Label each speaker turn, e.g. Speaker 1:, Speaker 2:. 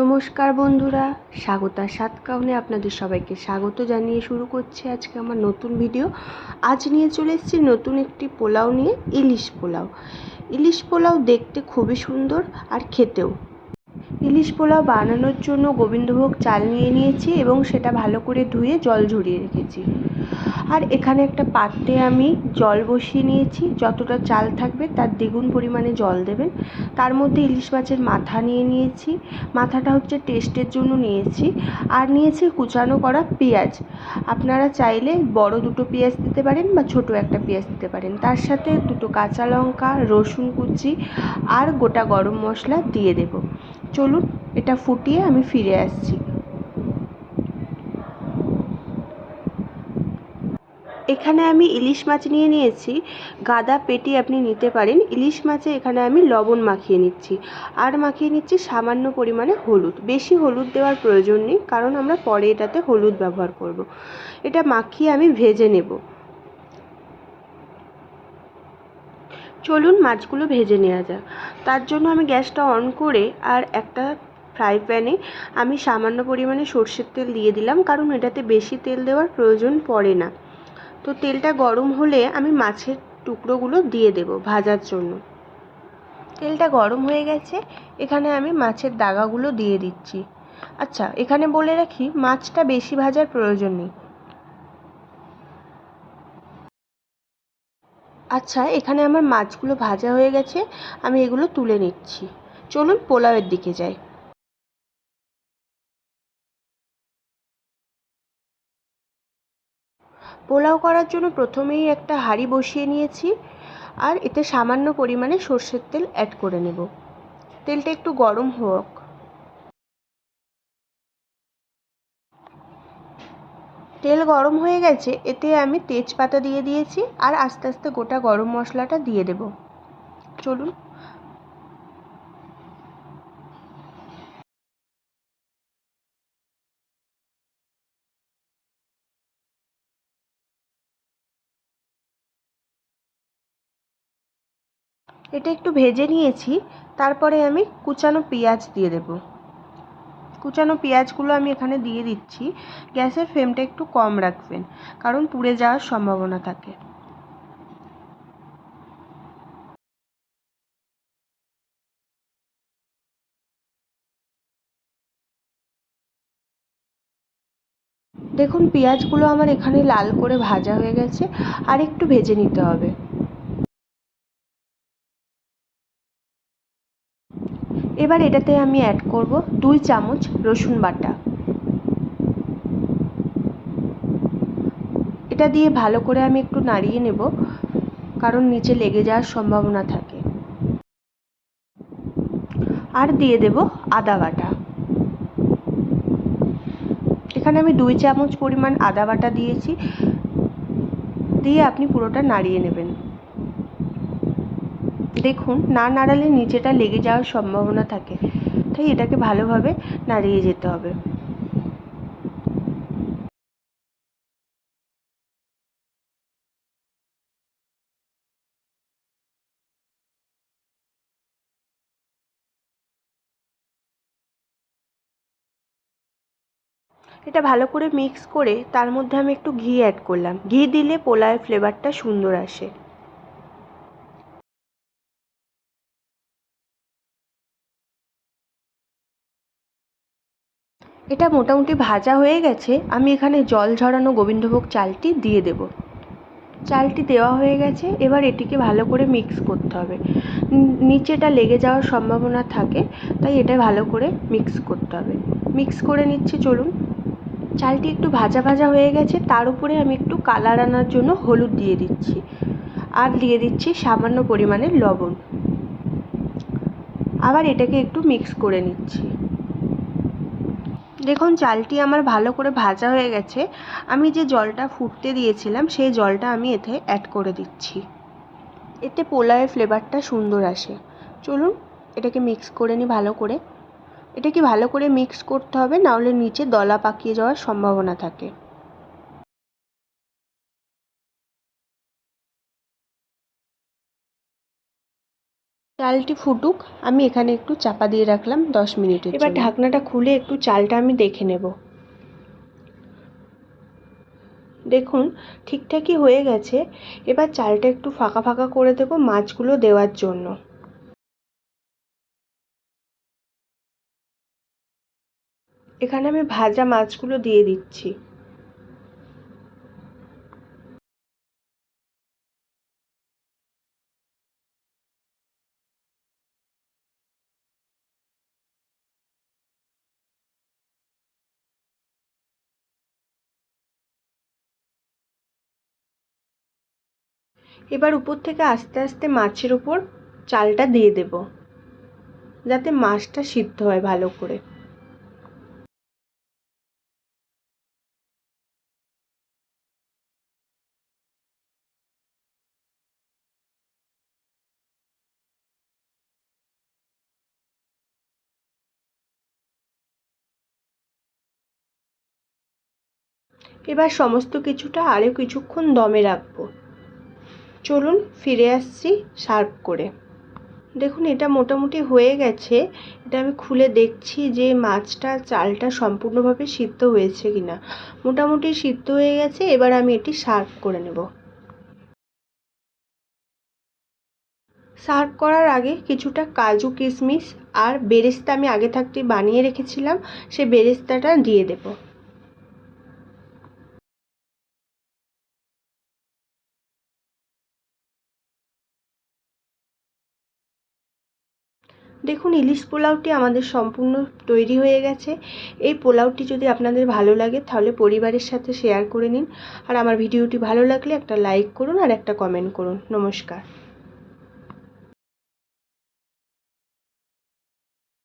Speaker 1: নমস্কার বন্ধুরা, স্বাগতার সাতকাহনে আপনাদের সবাইকে স্বাগত জানিয়ে শুরু করছি আজকে আমার নতুন ভিডিও। আজ নিয়ে চলে এসেছি নতুন একটি পোলাও নিয়ে, ইলিশ পোলাও। ইলিশ পোলাও দেখতে খুবই সুন্দর আর খেতেও। ইলিশ পোলাও বানানোর জন্য গোবিন্দভোগ চাল নিয়ে নিয়েছি এবং সেটা ভালো করে ধুয়ে জল ঝরিয়ে রেখেছি। আর এখানে একটা পাত্রে আমি জল বসিয়ে নিয়েছি, যতটা চাল থাকবে তার দ্বিগুণ পরিমাণে জল দেবেন। তার মধ্যে ইলিশ মাছের মাথা নিয়ে নিয়েছি, মাথাটা হচ্ছে টেস্টের জন্য নিয়েছি। আর নিয়েছি কুচানো করা পেঁয়াজ, আপনারা চাইলে বড় দুটো পেঁয়াজ দিতে পারেন বা ছোট একটা পেঁয়াজ দিতে পারেন। তার সাথে দুটো কাঁচা লঙ্কা, রসুন কুচি আর গোটা গরম মশলা দিয়ে দেব। চলুন এটা ফুটিয়ে আমি ফিরে আসছি। এখানে আমি ইলিশ মাছ নিয়ে নিয়েছি, গাদা পেটি আপনি নিতে পারেন। ইলিশ মাছে এখানে আমি লবণ মাখিয়ে নিচ্ছি, আর মাখিয়ে নিচ্ছি সামান্য পরিমাণে হলুদ। বেশি হলুদ দেওয়ার প্রয়োজন নেই, কারণ আমরা পরে এটাতে হলুদ ব্যবহার করব। এটা মাখিয়ে আমি ভেজে নেব। চলুন মাছগুলো ভেজে নেওয়া যাক। তার জন্য আমি গ্যাসটা অন করে আর একটা ফ্রাই প্যানে আমি সামান্য পরিমাণে সর্ষের তেল দিয়ে দিলাম, কারণ এটাতে বেশি তেল দেওয়ার প্রয়োজন পড়ে না। তো তেলটা গরম হলে আমি মাছের টুকরোগুলো দিয়ে দেব ভাজার জন্য। তেলটা গরম হয়ে গেছে, এখানে আমি মাছের দাগাগুলো দিয়ে দিচ্ছি। আচ্ছা, এখানে বলে রাখি মাছটা বেশি ভাজার প্রয়োজন নেই। আচ্ছা, এখানে আমার মাছগুলো ভাজা হয়ে গেছে, আমি এগুলো তুলে নিচ্ছি। চলুন পোলাওয়ের দিকে যাই। পোলাও করার জন্য প্রথমেই একটা হাঁড়ি বসিয়ে নিয়েছি, আর এতে সামান্য পরিমাণে সর্ষের তেল অ্যাড করে নেব। তেলটা একটু গরম হোক। তেল গরম হয়ে গেছে, এতে আমি তেজপাতা দিয়ে দিয়েছি আর আস্তে আস্তে গোটা গরম মশলাটা দিয়ে দেব। চলুন। এটা একটু ভেজে নিয়েছি, তারপরে আমি কুচানো পেঁয়াজ দিয়ে দেব। কুচানো পেঁয়াজগুলো আমি এখানে দিয়ে দিচ্ছি। গ্যাসের ফ্লেমটা একটু কম রাখবেন, কারণ পুড়ে যাওয়ার সম্ভাবনা থাকে। দেখুন পেঁয়াজগুলো আমার এখানে লাল করে ভাজা হয়ে গেছে, আর একটু ভেজে নিতে হবে। এবার এটাতে আমি অ্যাড করব 2 চামচ রসুন বাটা। এটা দিয়ে ভালো করে আমি একটু নাড়িয়ে নেব, কারণ নিচে লেগে যাওয়ার সম্ভাবনা থাকে। আর দিয়ে দেব আদা বাটা। এখানে আমি 2 চামচ পরিমাণ আদা বাটা দিয়েছি, দিয়ে আপনি পুরোটা নাড়িয়ে নেবেন। দেখুন না নাড়ালে নিচেটা লেগে যাওয়ার সম্ভাবনা থাকে, তাই এটাকে ভালোভাবে নাড়িয়ে যেতে হবে। এটা ভালো করে মিক্স করে তার মধ্যে আমি একটু ঘি অ্যাড করলাম। ঘি দিলে পোলাওয়ের ফ্লেভারটা সুন্দর আসে। এটা মোটামুটি ভাজা হয়ে গেছে, আমি এখানে জল ঝরানো গোবিন্দভোগ চালটি দিয়ে দেব। চালটি দেওয়া হয়ে গেছে, এবার এটিকে ভালো করে মিক্স করতে হবে। নিচেটা লেগে যাওয়ার সম্ভাবনা থাকে, তাই এটা ভালো করে মিক্স করতে হবে। মিক্স করে নিচ্ছি, চলুন। চালটি একটু ভাজা ভাজা হয়ে গেছে, তার উপরে আমি একটু কালার আনার জন্য হলুদ দিয়ে দিচ্ছি, আর দিয়ে দিচ্ছি সামান্য পরিমাণে লবণ। আবার এটাকে একটু মিক্স করে নিচ্ছি। দেখুন চালটি আমার ভালো করে ভাজা হয়ে গেছে। আমি যে জলটা ফুটতে দিয়েছিলাম সেই জলটা আমি এতে অ্যাড করে দিচ্ছি। এতে পোলাওয়ের ফ্লেভারটা সুন্দর আসে। চলুন এটাকে মিক্স করে নিই ভালো করে। এটাকে ভালো করে মিক্স করতে হবে, নাহলে নিচে দলা পাকিয়ে যাওয়ার সম্ভাবনা থাকে। চালটি ফুটুক, আমি এখানে একটু চাপা দিয়ে রাখলাম 10 মিনিটের জন্য। এবার ঢাকনাটা খুলে একটু চালটা আমি দেখে নেব। দেখুন ঠিকঠাকই হয়ে গেছে। এবার চালটা একটু ফাঁকা ফাঁকা করে দেব মাছগুলো দেওয়ার জন্য। এখানে আমি ভাজা মাছগুলো দিয়ে দিচ্ছি। এবার উপর থেকে আস্তে আস্তে মাছের উপর চালটা দিয়ে দেব, যাতে মাছটা সিদ্ধ হয় ভালো করে। এবার সমস্ত কিছুটা আরও কিছুক্ষণ দমে রাখবো। চলুন ফিরে আসছি সার্ভ করে। দেখুন এটা মোটামুটি হয়ে গেছে। এটা আমি খুলে দেখছি যে মাছটা চালটা সম্পূর্ণভাবে সিদ্ধ হয়েছে কিনা। মোটামুটি সিদ্ধ হয়ে গেছে। এবার আমি এটি সার্ভ করে নেব। সার্ভ করার আগে কিছুটা কাজু কিশমিশ আর বেরেস্তা আমি আগে থাকতে বানিয়ে রেখেছিলাম, সেই বেরেস্তাটা দিয়ে দেব। দেখুন ইলিশ পোলাওটি আমাদের সম্পূর্ণ তৈরি হয়ে গেছে। এই পোলাওটি যদি আপনাদের ভালো লাগে তাহলে পরিবারের সাথে শেয়ার করে নিন। আর আমার ভিডিওটি ভালো লাগলে একটা লাইক করুন আর একটা কমেন্ট করুন। নমস্কার।